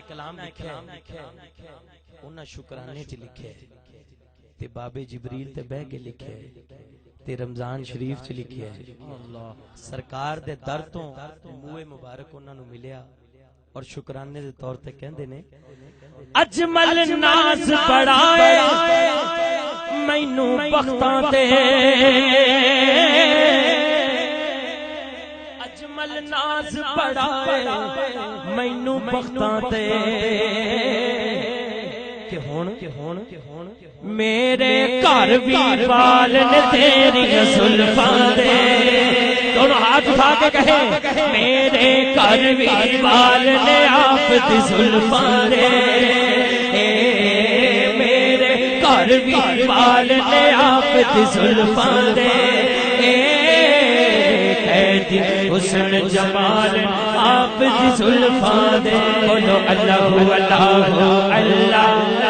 کلام لکھے انہاں شکرانے چ لکھے تے بابے جبریل تے بہ کے لکھے تے رمضان شریف چ لکھے سرکار دے در تو منہ مبارک انہاں نو ملیا اور شکرانے دے طور تے کہندے نے اجمل ناز بڑھائے مینوں بختاں تے اجمل ناز بڑھائے مینوں بختاں تے کہ ہن میرے گھر بھی وال نے تیری زلفاں دے دونوں ہاتھ اٹھا کے کہے میرے گھر بھی وال نے آپ دی زلفاں دے میرے گھر بھی وال نے آپ دی زلفاں دے حسن جمال آپ دی زلفاں دے بولو اللہ اللہ اللہ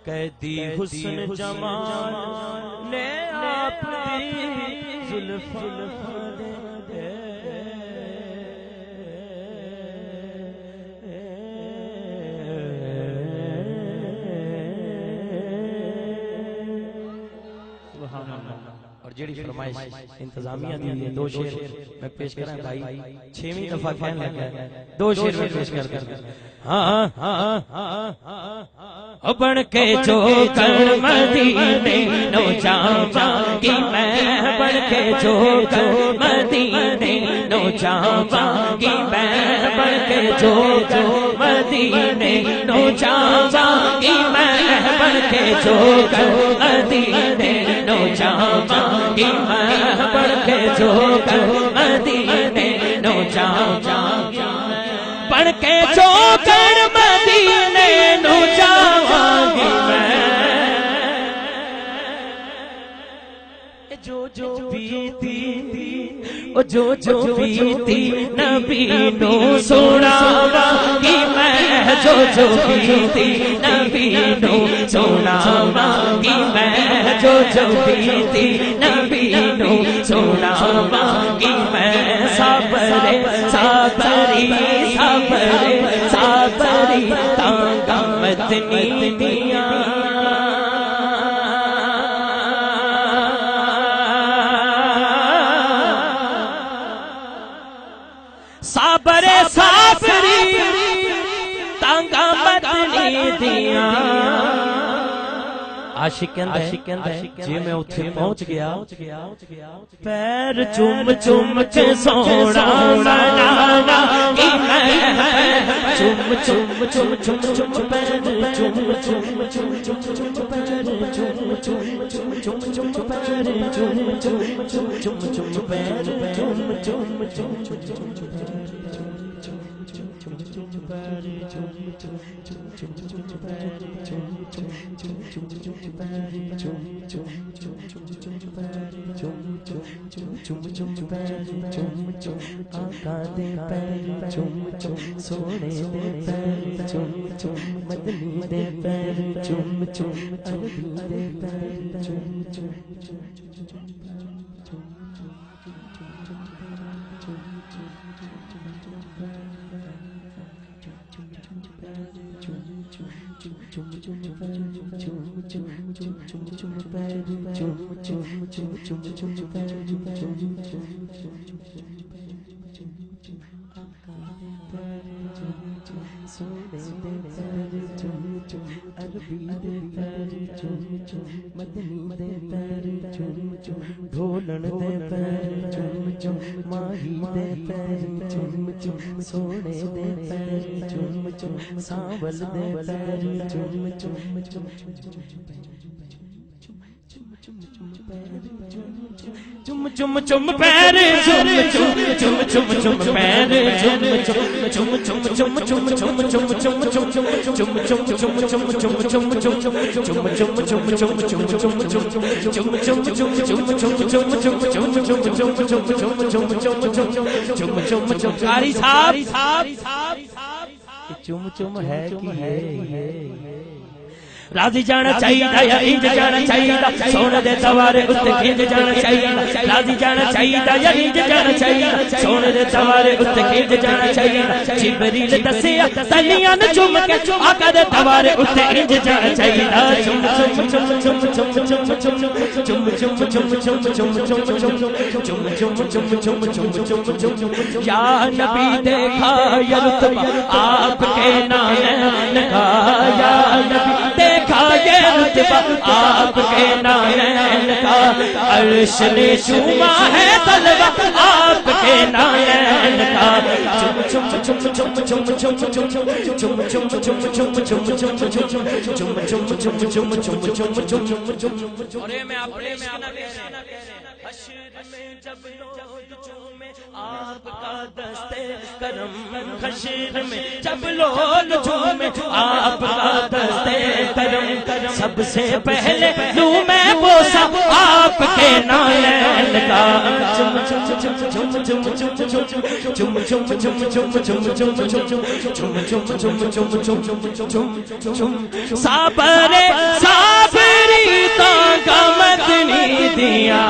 قیدی حسن جمال نے آپ دی زلفاں دے اور جڑی فرمائش انتظامیہ دی دو شعر میں پیش کراں بھائی 6ویں دفعہ کہنے لگا دو شعر میں پیش کر دوں ہاں ہاں ہاں بن کے جو کر مدینے نو جاواں گی میں بن کے جو کر مدینے نو جاواں گی میں بن کے جو کر مدینے نو جاواں گی میں بن کے جو کر مدینے نو جاواں گی میں بن کے جو کر مدینے نو جاواں گی بن کے جو کر مدینے نو جاواں گی میں جو بیتی جو بیتی نبی نو سناواں گی میں جو بیتی نبی نو سناواں گی میں جو بیتی نبی نو سناواں گی میں صبری تانگا مدنی دیاں صابری تانگا مدنی دیاں عاشق کہندا جی میں اوتھے پہنچ گیا پیر چوم چوم کے سونا منانا کی میں چوم چوم چوم چوم چوم پیر چوم چوم چوم چوم پیر چوم چوم چوم چوم چوم پیر چوم چوم چوم چوم پیر چوم چوم چوم آقا دے پیر چوم چوم سونے دے پیر چوم چوم مدنی دے پیر چوم چوم عربی دے پیر چوم چوم ڈھولن دے پیر چوم چوم ماہی دے پیر چوم چوم سونے دے پیر چوم چوم سانول دے پیر چوم چوم چوم چوم چوم چوم چوم چم چم چم پیر چم چم چم چم چم پیر چم چم چم چم چم چم چم چم چم چم چم چم چم چم چم چم چم قاری صاحب چم چم ہے کہ راضی جانا چاہیے یا انج جانا چاہیے سونے دے توارے اتے کھنج جانا چاہیے راضی جانا چاہیے یا انج جانا چاہیے سونے دے توارے اتے کھنج جانا چاہیے جبریل دسیا تلیاں چوم کے آقا دے توارے اتے انج جانا چاہیے چم چم چم چم چم چم چم چم چم چم چم چم چم چم یا نبی دیکھا یا رتبہ آپ کے نام کا یا نبی دیکھا یہ رتبہ آپ کے نام کا عرش نے چوما ہے طلبہ آپ کے نام کا چم چم چم چم چم چم چم چم چم چم چم چم چم چم اور میں اپنے حشر میں جب لوگ چومے آپ کا دستے کرم حشر میں جب لوگ چومے آپ کا دستے کرم سب سے پہلے لوں میں بوسا آپ کے نالین کا چم چم چم چم چم چم چم چم چم چم چم چم چم صابرے صابری تاکہ مدنی دیا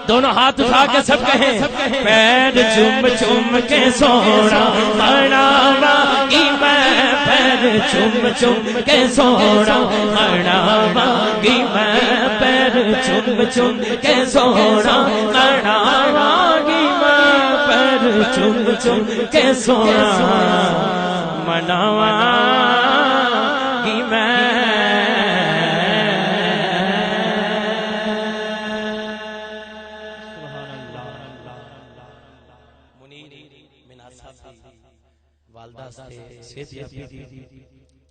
دونوں ہاتھ اٹھا کے سب کہیں پیر چوم چوم کے سونا مناوا کی میں پیر چوم چوم کے سونا مناوا کی میں پیر چوم چوم کے سونا مناوا کی میں پیر چوم چوم کے سونا مناوا کی میں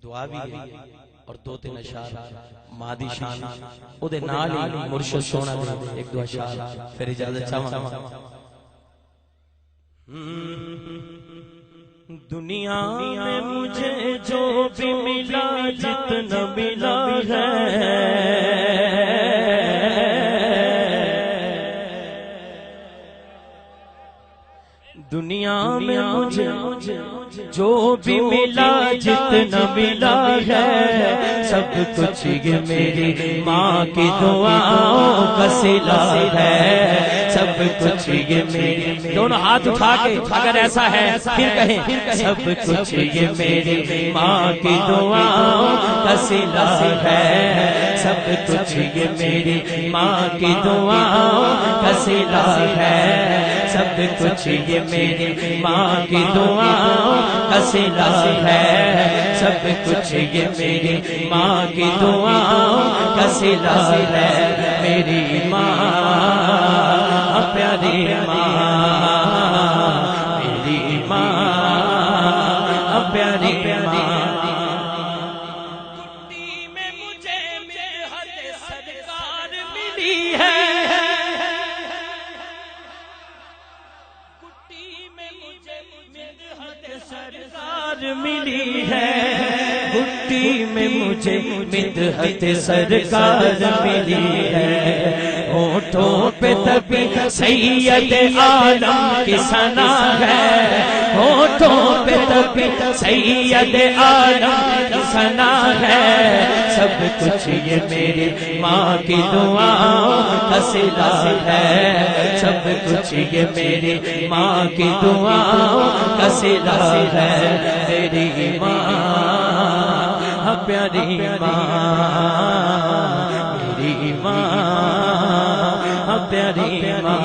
دعا بھی اور دو تین اشعار مادی شان او دے نال ہی مرشد سونا دے ایک دو اشعار پھر اجازت چاہواں دنیا میں مجھے جو بھی ملا جتنا ملا ہے دنیا میں مجھے جو بھی ملا جتنا ملا ہے سب کچھ یہ میری ماں کی دعاؤں کا صلہ ہے سب کچھ یہ میری دونوں ہاتھ اٹھا کے اگر ایسا ہے پھر کہیں سب کچھ یہ میری ماں کی دعاؤں کا صلہ ہے سب کچھ یہ میری ماں کی دعاؤں کا صلہ ہے سب کچھ یہ میری ماں کی دعاؤں کا صلہ ہے سب کچھ یہ میری ماں کی دعاؤں کا صلہ ہے میری ماں پیاری ماں میری ماں پیاری ماں کٹی میں مجھے مدحت سرکار ملی ہے کٹی میں مجھے مدحت سرکار ملی ہے کٹی میں مجھے مدحت سرکار ملی ہے ہونٹوں پہ تبھی سید عالم کی ثنا ہے ہونٹوں پہ تبھی سید عالم کی ثنا ہے سب کچھ یہ میری ماں کی دعاؤں کا صلہ ہے سب کچھ یہ میری ماں کی دعاؤں کا صلہ ہے میری ماں پیاری ماں میری ماں پیاری ماں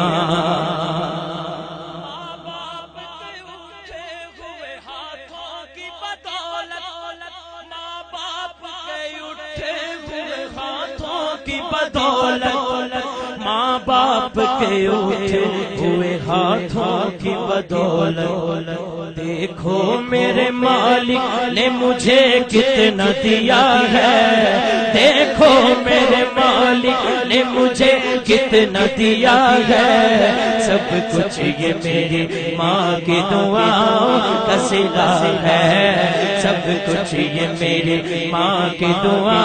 باپ کے اٹھے ہوئے ہاتھوں کی بدولت ماں باپ کے اٹھے ہوئے ہاتھوں کی بدولت ماں باپ کے اٹھے ہوئے ہاتھوں کی بدولت دیکھو میرے مالک نے مجھے کتنا دیا ہے دیکھو میرے مالک نے مجھے کتنا دیا ہے سب کچھ یہ میری ماں کی دعاؤں کا صلہ ہے سب کچھ یہ میری ماں کی دعا